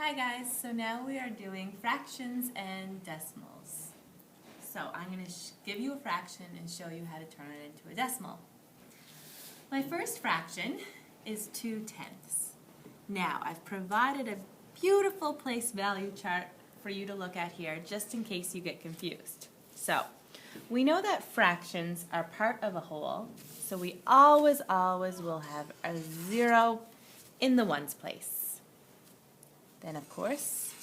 Hi guys, so now we are doing fractions and decimals. So I'm going to give you a fraction and show you how to turn it into a decimal. My first fraction is 2/10. Now I've provided a beautiful place value chart for you to look at here just in case you get confused. So we know that fractions are part of a whole, so we always will have a 0 in the ones place. Then, of course,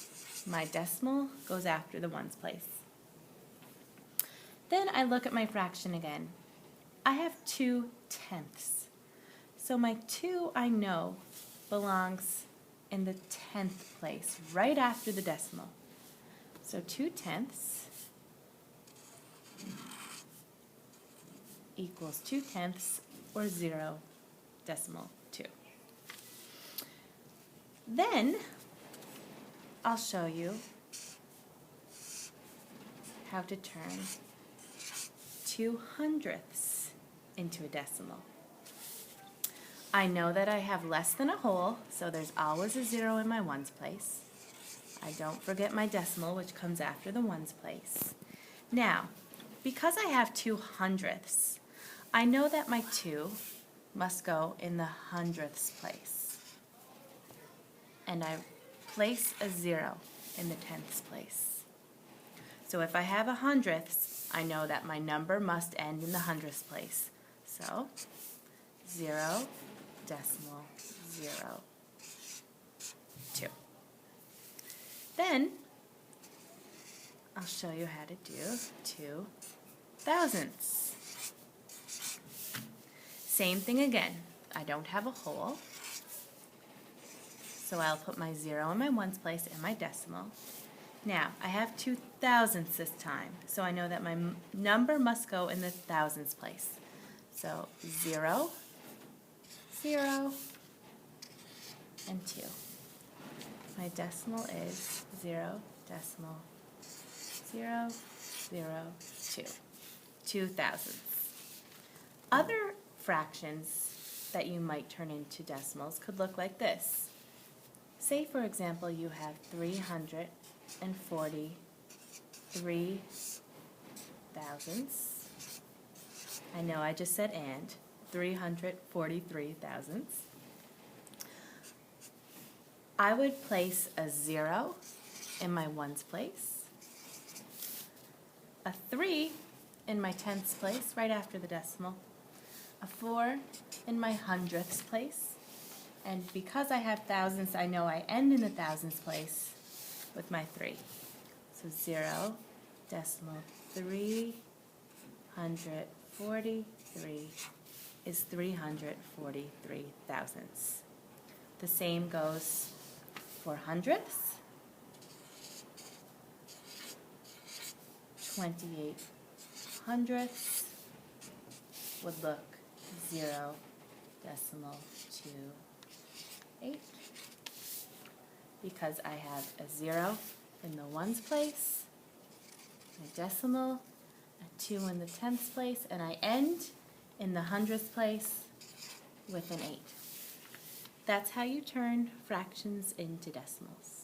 my decimal goes after the ones place. Then I look at my fraction again. I have 2/10. So my 2, I know, belongs in the 10th place, right after the decimal. So 2/10 equals 2/10 or 0.2. Then I'll show you how to turn 2/100 into a decimal. I know that I have less than a whole, so there's always a 0 in my ones place. I don't forget my decimal, which comes after the ones place. Now, because I have 2/100, I know that my 2 must go in the 100ths place. And I place a 0 in the 10ths place. So if I have 100ths, I know that my number must end in the 100ths place. So 0.02. Then I'll show you how to do 2/1000ths. Same thing again. I don't have a whole, so I'll put my 0 in my ones place and my decimal. Now, I have 2/1000ths this time, so I know that my number must go in the thousands place. So 0, 0, and 2. My decimal is 0.002. 2/1000ths. Other fractions that you might turn into decimals could look like this. Say, for example, you have 343,000ths. I know I just said and. 343,000ths. I would place a 0 in my ones place, a 3 in my tenths place right after the decimal, a 4 in my hundredths place, and because I have thousands, I know I end in the thousands place with my 3. So 0.343 is 343,000ths. The same goes for hundredths. 28/100ths would look 0.28 because I have a 0 in the ones place, a decimal, a 2 in the tenths place, and I end in the hundredths place with an 8. That's how you turn fractions into decimals.